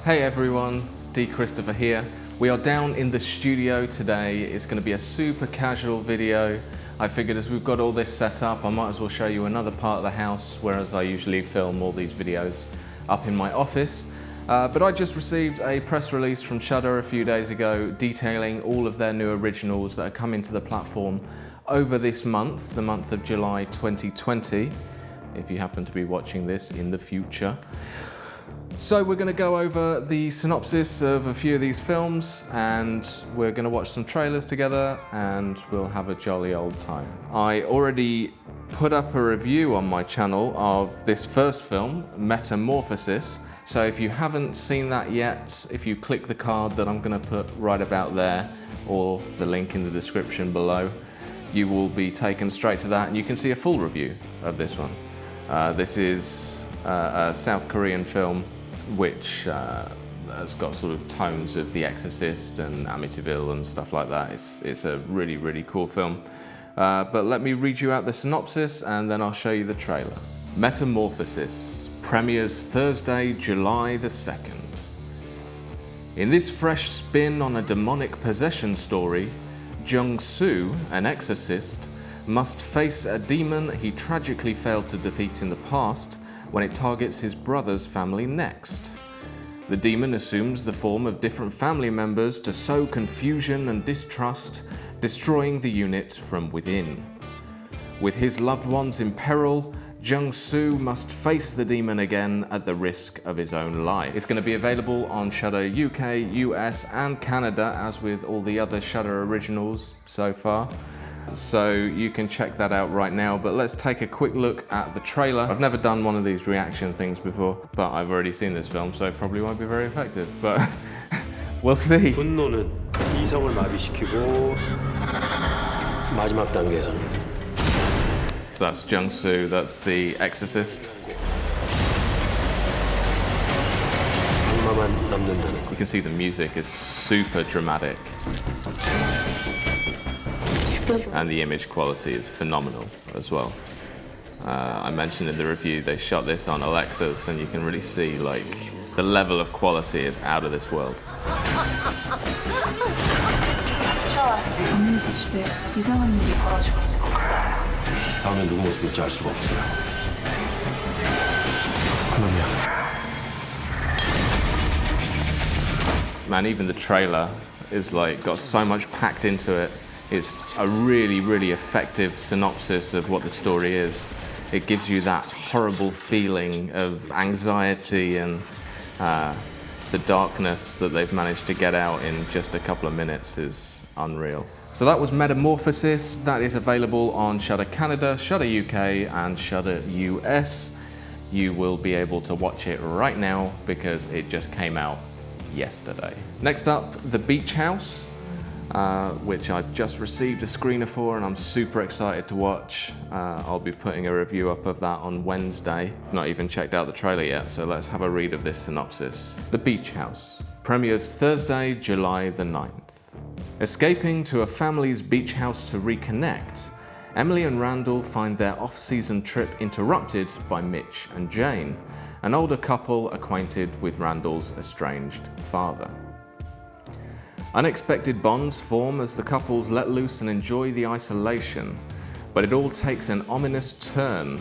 Hey everyone, D. Christopher here. We are down in the studio today. It's going to be a super casual video. I figured as we've got all this set up, I might as well show you another part of the house, whereas I usually film all these videos up in my office. But I just received a press release from Shudder a few days ago detailing all of their new originals that are coming to the platform over this month, the month of July 2020, if you happen to be watching this in the future. So we're going to go over the synopsis of a few of these films, and we're going to watch some trailers together, and we'll have a jolly old time. I already put up a review on my channel of this first film, Metamorphosis. So if you haven't seen that yet, if you click the card that I'm going to put right about there, or the link in the description below, you will be taken straight to that, and you can see a full review of this one. This is a South Korean film which has got sort of tones of The Exorcist and Amityville and stuff like that. It's a really, really cool film. But let me read you out the synopsis and then I'll show you the trailer. Metamorphosis premieres Thursday, July the 2nd. In this fresh spin on a demonic possession story, Jung-soo, an exorcist, must face a demon he tragically failed to defeat in the past when it targets his brother's family next. The demon assumes the form of different family members to sow confusion and distrust, destroying the unit from within. With his loved ones in peril, Jung-soo must face the demon again at the risk of his own life. It's going to be available on Shudder UK, US and Canada, as with all the other Shudder originals so far. So you can check that out right now, but let's take a quick look at the trailer. I've never done one of these reaction things before, but I've already seen this film, so it probably won't be very effective, but we'll see. 분노는 이성을 마비시키고 마지막 단계에서는 So that's Jung-soo, that's the exorcist. 악마만 남는다는 것. You can see the music is super dramatic. And the image quality is phenomenal as well. I mentioned in the review they shot this on Alexas, and you can really see like the level of quality is out of this world. 오늘도 집에 이상한 일이 벌어지고 있는 것 같아요. 다음에 누구 모습일지 알 수가 없어요. 그놈이야. Man, even the trailer is like got so much packed into it. It's a really, really effective synopsis of what the story is. It gives you that horrible feeling of anxiety and the darkness that they've managed to get out in just a couple of minutes is unreal. So that was Metamorphosis. That is available on Shudder Canada, Shudder UK and Shudder US. You will be able to watch it right now because it just came out yesterday. Next up, The Beach House. Which I've just received a screener for and I'm super excited to watch. I'll be putting a review up of that on Wednesday. I've not even checked out the trailer yet, so let's have a read of this synopsis. The Beach House premieres Thursday, July the 9th. Escaping to a family's beach house to reconnect, Emily and Randall find their off-season trip interrupted by Mitch and Jane, an older couple acquainted with Randall's estranged father. Unexpected bonds form as the couples let loose and enjoy the isolation, but it all takes an ominous turn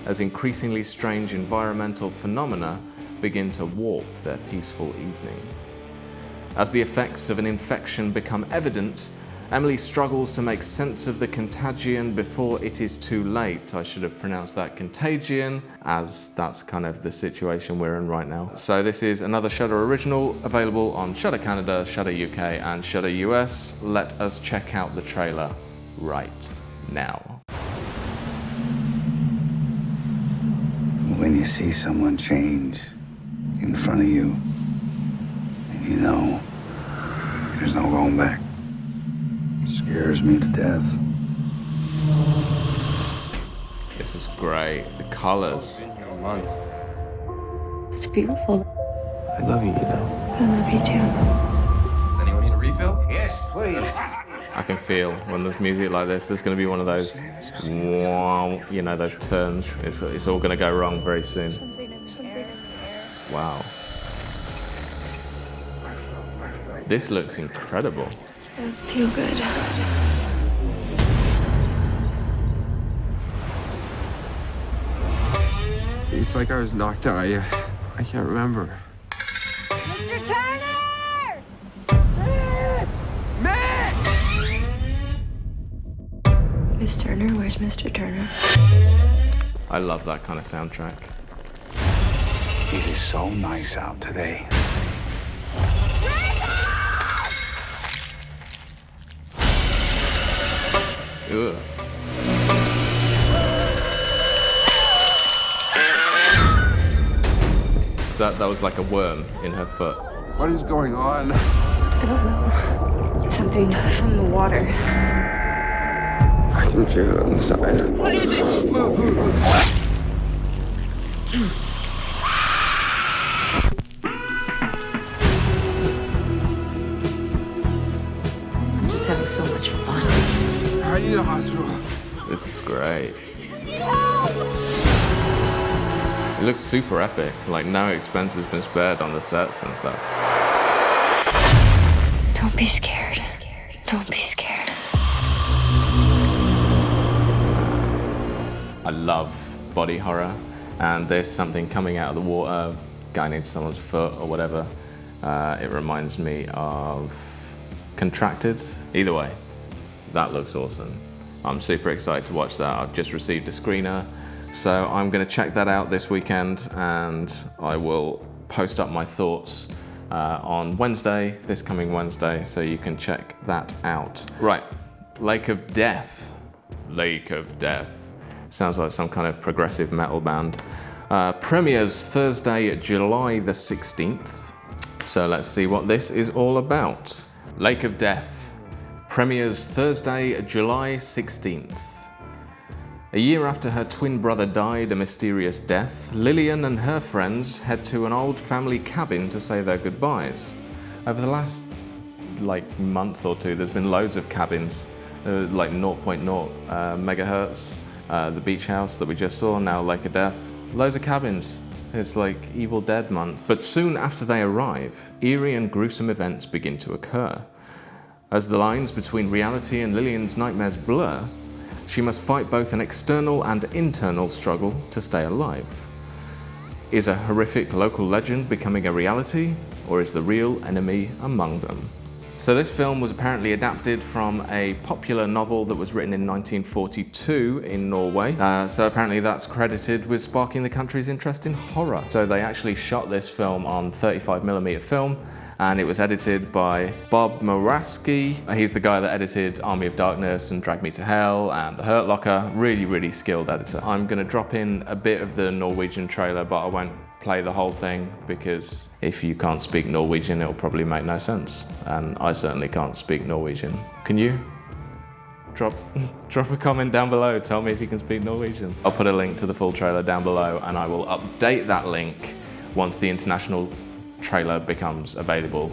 as increasingly strange environmental phenomena begin to warp their peaceful evening. As the effects of an infection become evident, Emily struggles to make sense of the contagion before it is too late. I should have pronounced that contagion, as that's kind of the situation we're in right now. So this is another Shudder original, available on Shudder Canada, Shudder UK and Shudder US. Let us check out the trailer right now. When you see someone change in front of you, and you know there's no going back. Scares me to death. This is great. The colors. It's beautiful. I love you, you know. I love you too. Does anyone need a refill? Yes, please. I can feel when there's music like this, there's going to be one of those, you know, those turns. It's all going to go wrong very soon. Wow. This looks incredible. I feel good. It's like I was knocked out. I can't remember. Mr. Turner! Miss Turner? Where's Mr. Turner? I love that kind of soundtrack. It is so nice out today. Ugh. So that was like a worm in her foot. What is going on? I don't know. Something from the water. I can feel it inside. What is it? I'm just having so much fun. I need a hospital. This is great. It looks super epic. Like no expense has been spared on the sets and stuff. Don't be scared. Don't be scared. I love body horror, and there's something coming out of the water, going into someone's foot or whatever. It reminds me of Contracted. Either way, that looks awesome. I'm super excited to watch that. I've just received a screener, so I'm going to check that out this weekend, and I will post up my thoughts on Wednesday, this coming Wednesday, so you can check that out. Right, Lake of Death. Lake of Death. Sounds like some kind of progressive metal band. Premieres Thursday, July the 16th. So let's see what this is all about. Lake of Death. Premieres Thursday, July 16th. A year after her twin brother died a mysterious death, Lillian and her friends head to an old family cabin to say their goodbyes. Over the last month or two, there's been loads of cabins, like 0.0 megahertz, the beach house that we just saw, now Lake of Death. Loads of cabins. It's like Evil Dead month. But soon after they arrive, eerie and gruesome events begin to occur. As the lines between reality and Lillian's nightmares blur, she must fight both an external and internal struggle to stay alive. Is a horrific local legend becoming a reality, or is the real enemy among them? So this film was apparently adapted from a popular novel that was written in 1942 in Norway. So apparently that's credited with sparking the country's interest in horror. So they actually shot this film on 35mm film, and it was edited by Bob Moraski. He's the guy that edited Army of Darkness and Drag Me to Hell and The Hurt Locker. Really, really skilled editor. I'm gonna drop in a bit of the Norwegian trailer, but I won't play the whole thing because if you can't speak Norwegian, it'll probably make no sense. And I certainly can't speak Norwegian. Can you? Drop a comment down below, tell me if you can speak Norwegian. I'll put a link to the full trailer down below, and I will update that link once the international trailer becomes available.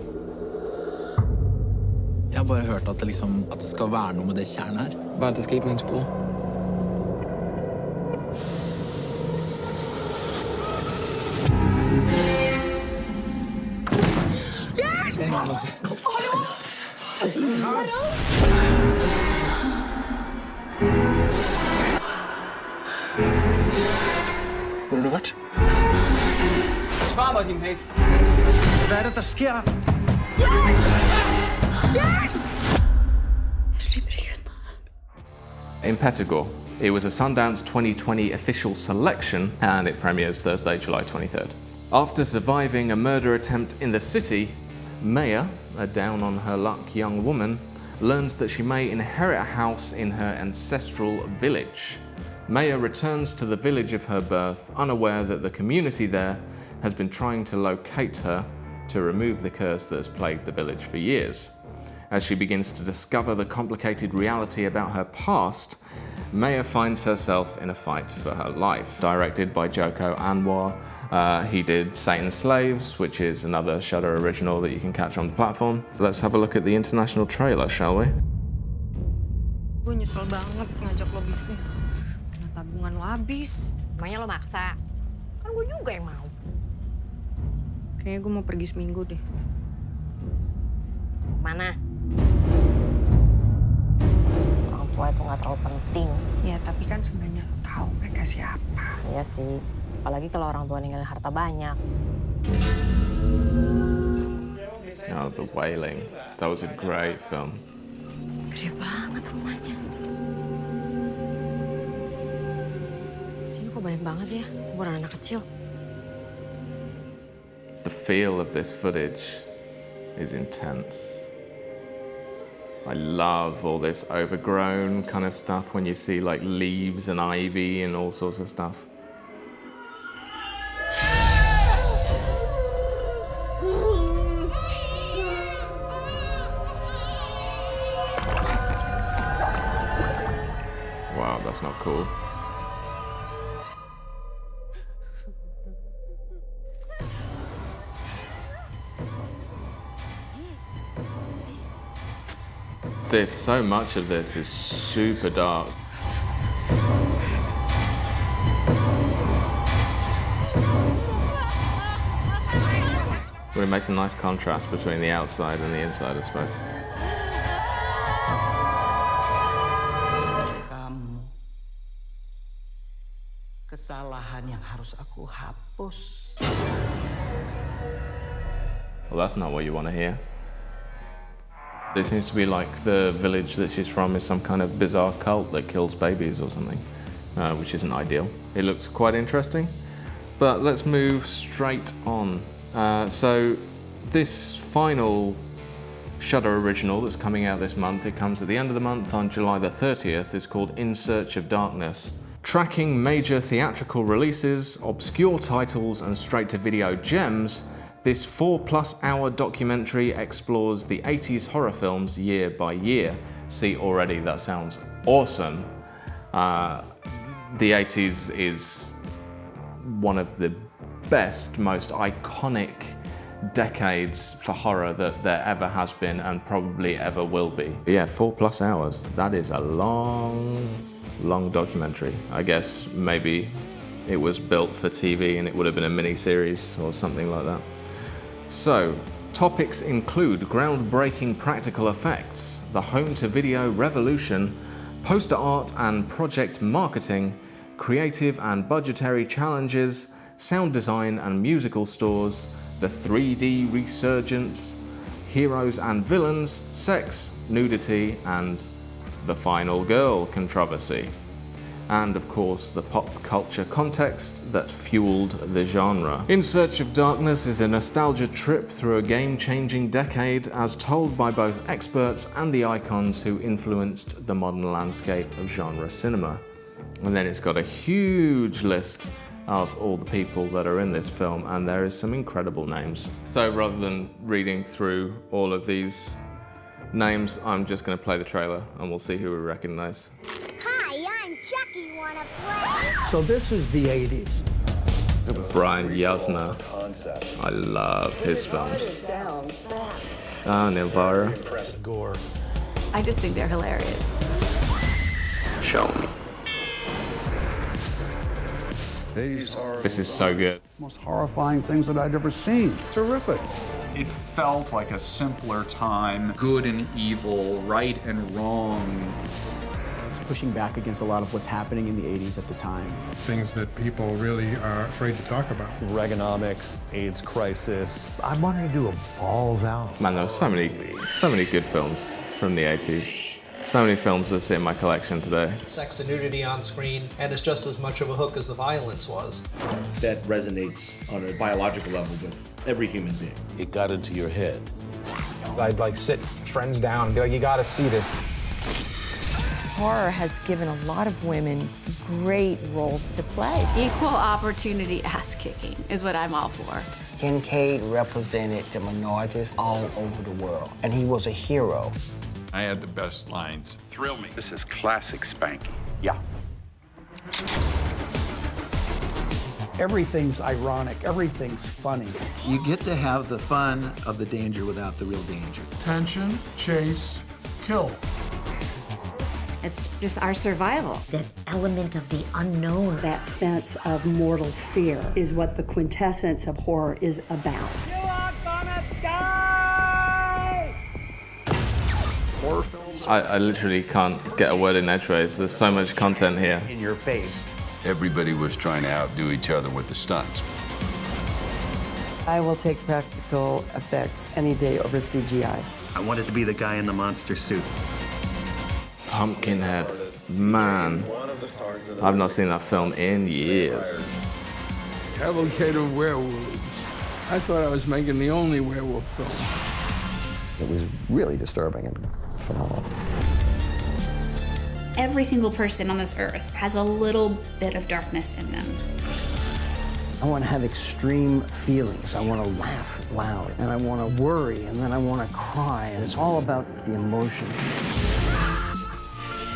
Jeg har bare hørt at det skal være noe med det kjernet her. Hva er et escapingspor? Hvor har du vært? Svar meg, din heks! Hva er det skjer? In Pettigrew, it was a Sundance 2020 official selection, and it premieres Thursday, July 23rd. After surviving a murder attempt in the city, Maya, a down-on-her-luck young woman, learns that she may inherit a house in her ancestral village. Maya returns to the village of her birth, unaware that the community there has been trying to locate her to remove the curse that has plagued the village for years. As she begins to discover the complicated reality about her past, Maya finds herself in a fight for her life. Directed by Joko Anwar, he did Satan's Slaves, which is another Shudder original that you can catch on the platform. Let's have a look at the international trailer, shall we? Gue nyesel banget ngajak lo bisnis. Karena tabungan lo habis. Emangnya lo maksa? Kan gue juga yang mau. Kayaknya gue mau pergi seminggu deh. mana. Orang tua itu nggak terlalu penting. Ya, tapi kan sebenarnya lo tahu mereka siapa. Iya sih, apalagi kalau orang tua ninggalin harta banyak. Oh, The Wailing. That was a great film. Gede banget rumahnya. Sini kok banyak banget ya, kuburan anak kecil. The feel of this footage is intense. I love all this overgrown kind of stuff when you see like leaves and ivy and all sorts of stuff. Wow, that's not cool. So much of this is super dark. But it makes a nice contrast between the outside and the inside, I suppose. Kamu, kesalahan yang harus aku hapus. Well, that's not what you want to hear. It seems to be like the village that she's from is some kind of bizarre cult that kills babies or something, which isn't ideal. It looks quite interesting, but let's move straight on. So this final Shudder original that's coming out this month, it comes at the end of the month on July the 30th, is called In Search of Darkness. Tracking major theatrical releases, obscure titles and straight-to-video gems, this 4+ hour documentary explores the 80s horror films year by year. See, already that sounds awesome. The 80s is one of the best, most iconic decades for horror that there ever has been and probably ever will be. But yeah, 4+ hours. That is a long documentary. I guess maybe it was built for TV and it would have been a mini-series or something like that. So, topics include groundbreaking practical effects, the home-to-video revolution, poster art and project marketing, creative and budgetary challenges, sound design and musical stores, the 3D resurgence, heroes and villains, sex, nudity, and the final girl controversy. And of course, the pop culture context that fueled the genre. In Search of Darkness is a nostalgia trip through a game-changing decade as told by both experts and the icons who influenced the modern landscape of genre cinema. And then it's got a huge list of all the people that are in this film, and there is some incredible names. So rather than reading through all of these names, I'm just going to play the trailer and we'll see who we recognize. So this is the 80s. Brian Yuzna. I love his films. Nilvara. Gore. I just think they're hilarious. Show me. These are This is so good. the most horrifying things that I'd ever seen. Terrific. It felt like a simpler time. Good and evil, right and wrong. It's pushing back against a lot of what's happening in the 80s at the time. Things that people really are afraid to talk about. Reaganomics, AIDS crisis. I wanted to do a balls out. Man, there were so many good films from the 80s. So many films that sit in my collection today. Sex and nudity on screen, and it's just as much of a hook as the violence was. That resonates on a biological level with every human being. It got into your head. I'd like sit friends down and be like, you gotta see this. Horror has given a lot of women great roles to play. Equal opportunity ass-kicking is what I'm all for. Kincaid represented the minorities all over the world, and he was a hero. I had the best lines. Thrill me. This is classic Spanky. Yeah. Everything's ironic, everything's funny. You get to have the fun of the danger without the real danger. Tension, chase, kill. It's just our survival. That element of the unknown, That sense of mortal fear is what the quintessence of horror is about. You are gonna die! I literally can't get a word in edgeways. There's so much content here. In your face. Everybody was trying to outdo each other with the stunts. I will take practical effects any day over CGI. I wanted to be the guy in the monster suit. Pumpkinhead. Man, I've not seen that film in years. Cavalcade of werewolves. I thought I was making the only werewolf film. It was really disturbing and phenomenal. Every single person on this earth has a little bit of darkness in them. I want to have extreme feelings. I want to laugh loud, and I want to worry, and then I want to cry, and it's all about the emotion.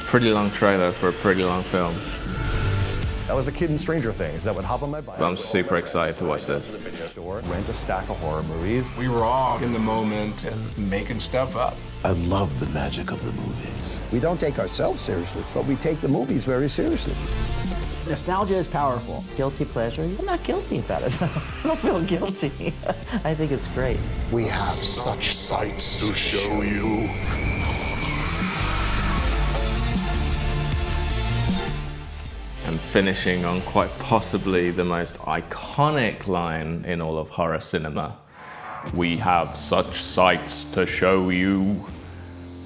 Pretty long trailer for a pretty long film. I was a kid in Stranger Things that would hop on my bike. I'm super excited to watch this. Rent a stack of horror movies. We were all in the moment and making stuff up. I love the magic of the movies. We don't take ourselves seriously, but we take the movies very seriously. Nostalgia is powerful. Guilty pleasure? I'm not guilty about it. I don't feel guilty. I think it's great. We have such sights to show you. And finishing on quite possibly the most iconic line in all of horror cinema. We have such sights to show you.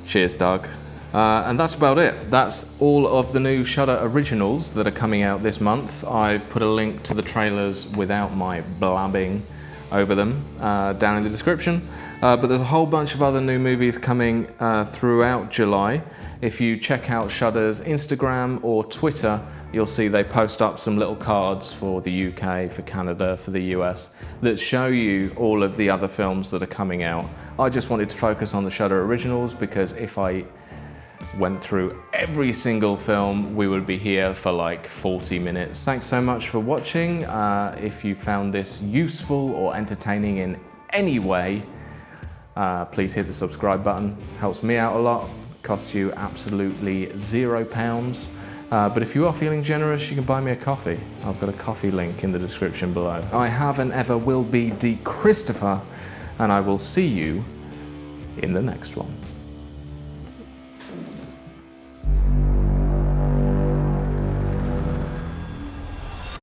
Cheers, Doug. And that's about it. That's all of the new Shudder originals that are coming out this month. I've put a link to the trailers without my blabbing over them down in the description. But there's a whole bunch of other new movies coming throughout July. If you check out Shudder's Instagram or Twitter, you'll see they post up some little cards for the UK, for Canada, for the US, that show you all of the other films that are coming out. I just wanted to focus on the Shudder originals because if I went through every single film, we would be here for like 40 minutes. Thanks so much for watching. If you found this useful or entertaining in any way, please hit the subscribe button. Helps me out a lot. Costs you absolutely £0. But if you are feeling generous, you can buy me a coffee. I've got a coffee link in the description below. I have and ever will be D. Christopher, and I will see you in the next one.